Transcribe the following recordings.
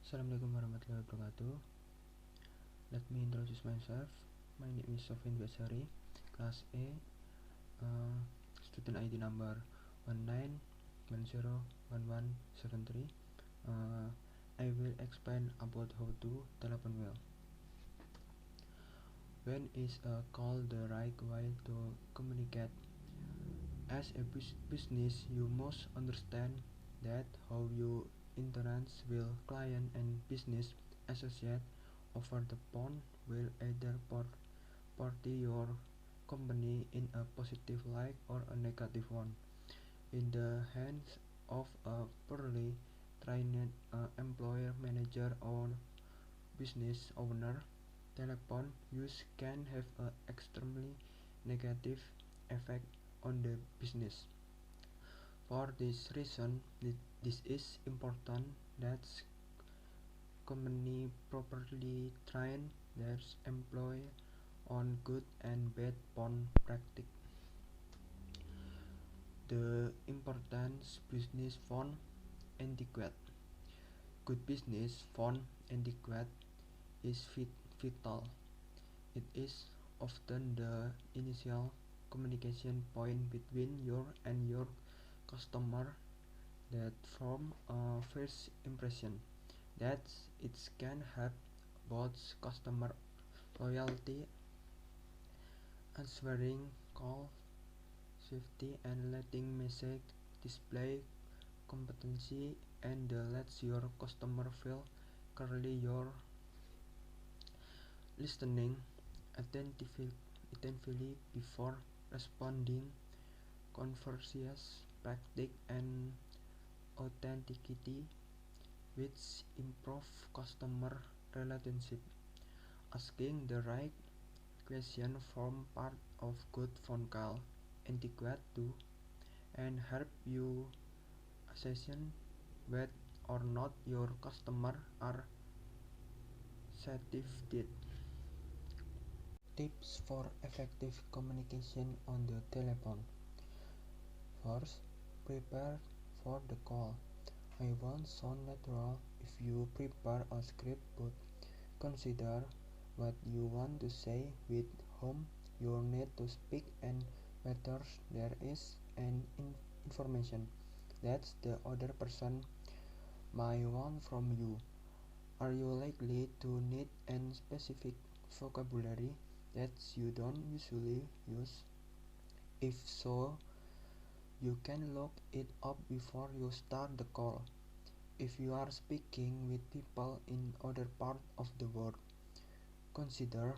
Assalamualaikum warahmatullahi wabarakatuh. Let me introduce myself. My name is Sofian Dwi Ashari, Class A, student ID number 19101173. I will explain about how to telephone well. When is a call the right way to communicate? As a business, you must understand that how you interact with client and business associate over the phone will either portray your company in a positive light or a negative one. In the hands of a poorly trained employer, manager, or business owner, telephone use can have an extremely negative effect on the business. For this reason, this is important that company properly train their employee on good and bad phone practice. The importance business phone etiquette. Good business phone etiquette is vital. It is often the initial communication point between you and your customer that form a first impression. That it can help both customer loyalty, answering call safety, and letting message display competency, and lets your customer feel clearly you're listening attentively before responding. Conversations practice and authenticity, which improve customer relationship. Asking the right question form part of good phone call etiquette too, and help you assess whether or not your customer are satisfied. Tips for effective communication on the telephone. First, prepare for the call. I won't sound natural if you prepare a script, but consider what you want to say, with whom you need to speak, and whether there is an information that the other person might want from you. Are you likely to need a specific vocabulary that you don't usually use? If so, you can look it up before you start the call. If you are speaking with people in other parts of the world, consider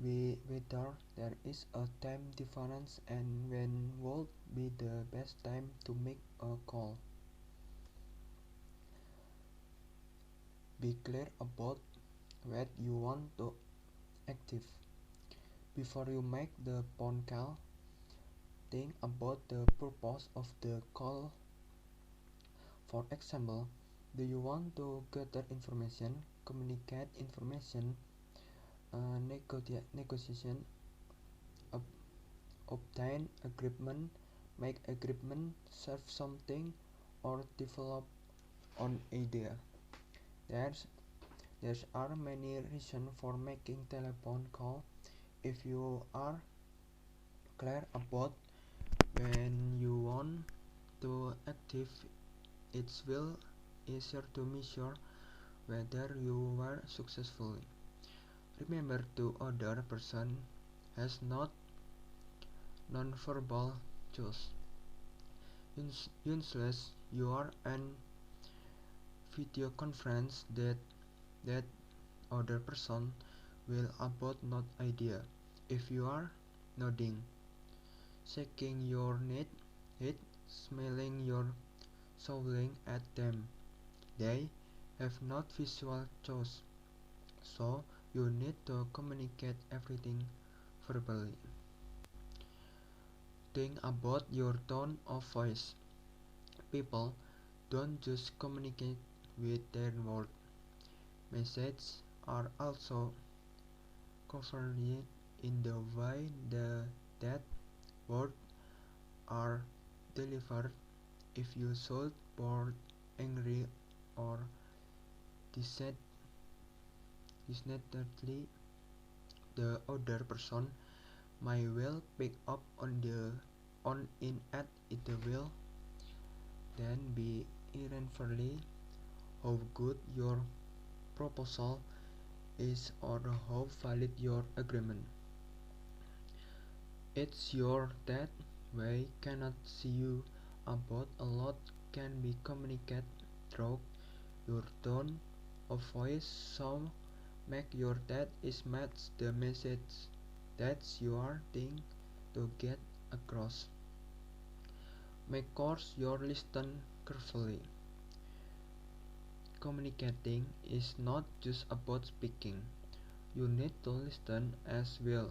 whether there is a time difference and when would be the best time to make a call. Be clear about what you want to achieve. Before you make the phone call, think about the purpose of the call. For example, do you want to gather information, communicate information, negotiation, obtain agreement, make agreement, serve something, or develop an idea? There are many reasons for making telephone call. If you are clear about when you want to active, it will easier to measure whether you were successful. Remember, the other person has not nonverbal cues. Unless you are an video conference, that other person will about not idea. If you are nodding, shaking your head, smiling or shouting at them, they have not visual cues, so you need to communicate everything verbally. Think about your tone of voice. People don't just communicate with their words. Messages are also conveyed in the way that words are delivered. If you shout bored, angry, or Decidedly, the other person may well pick up on it at it will then be irrelevantly how good your proposal is or how valid your agreement. It's your that way cannot see you about a lot can be communicated through your tone of voice, so make your that is match the message that you are trying to get across. Make course your listen carefully. Communicating is not just about speaking. You need to listen as well,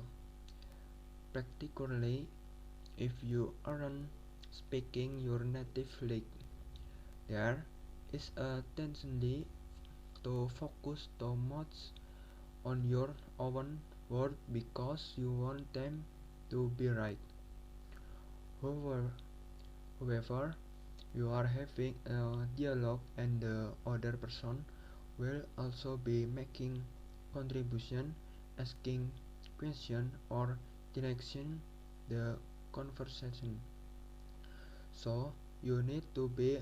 particularly if you aren't speaking your native language. There is a tendency to focus too much on your own words because you want them to be right. However, you are having a dialogue and the other person will also be making contribution, asking question or directing the conversation. So you need to be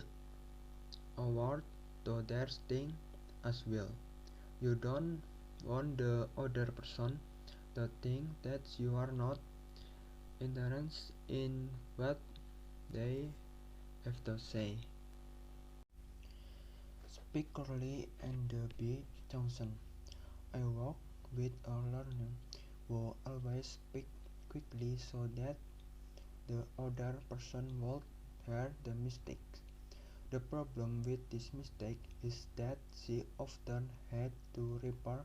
aware to their thing as well. You don't want the other person to think that you are not interested in what they have to say. Speak clearly and be chosen. I work with a learner who always speaks quickly so that the other person won't hear the mistake. The problem with this mistake is that she often had to repair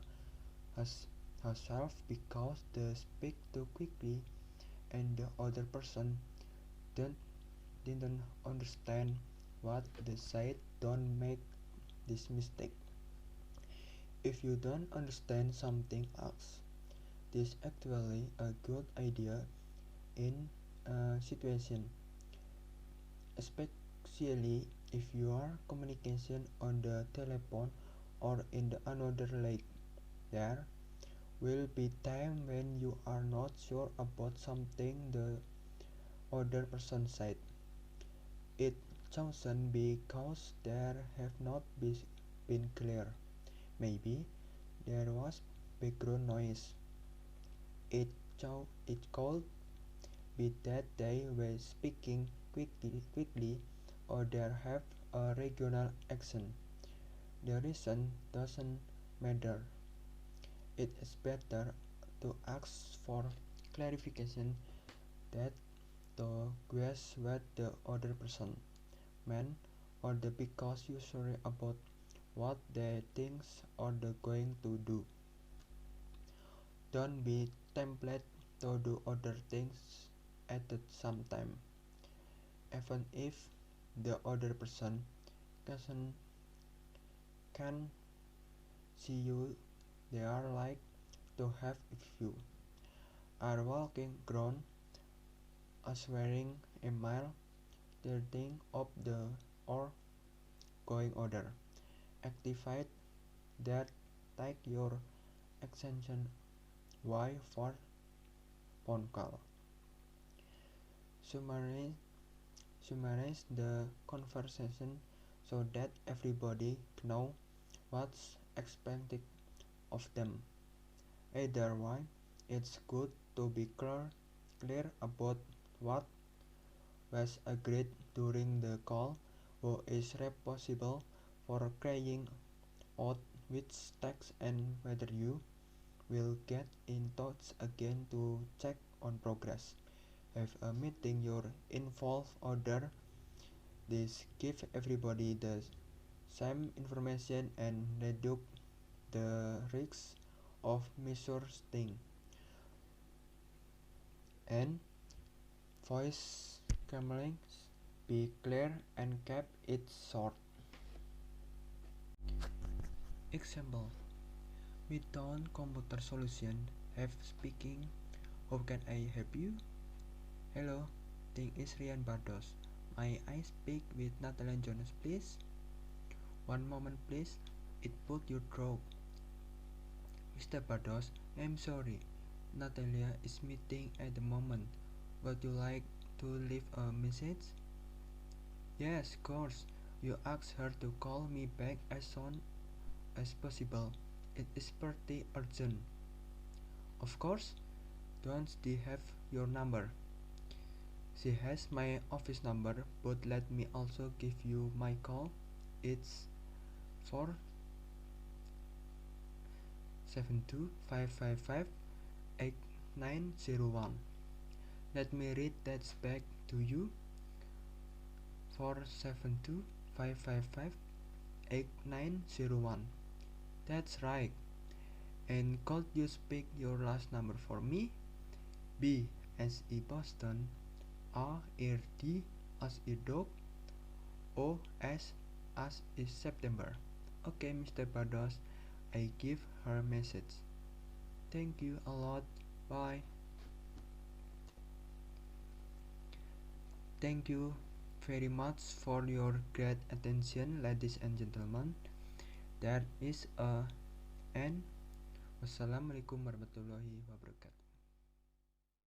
herself because they speak too quickly and the other person didn't understand what they said. Don't make this mistake. If you don't understand something else, this is actually a good idea in a situation, especially if you are communication on the telephone or in the another language. There will be time when you are not sure about something the other person said. It chosen because there have not been clear. Maybe there was background noise. It could be that they were speaking quickly or they have a regional accent. The reason doesn't matter. It is better to ask for clarification than to guess what the other person meant or because you sorry about what they think or they going to do. Don't be tempted to do other things at the same time, even if the other person can see you. They are like to have if you are walking ground, swearing a mile, turning up the or going other. Activate that take your extension Y for phone call. Summarize the conversation so that everybody knows what's expected of them. Either way, it's good to be clear about what was agreed during the call, who is responsible for carrying out which text and whether you will get in touch again to check on progress. Have a meeting your involved order. This give everybody the same information and reduce the risk of misunderstanding. And voice commands be clear and keep it short. Example: we don't computer solution have speaking. How can I help you? Hello, this is Rian Bardos. May I speak with Natalia Jonas, please? One moment, please. it put your throat. Mr. Bardos, I'm sorry. Natalia is meeting at the moment. Would you like to leave a message? Yes, of course. You ask her to call me back as soon as possible. It is pretty urgent. Of course. Don't they have your number? She has my office number, but let me also give you my call. It's 472-555-8901. Let me read that back to you. 472-555-8901. That's right. And could you speak your last number for me? B as in Boston, A R D as in dog, O S as in September. Okay, Mr. Bardos, I give her message. Thank you a lot. Bye. Thank you very much for your great attention, ladies and gentlemen. There is a end. Wassalamualaikum warahmatullahi wabarakatuh.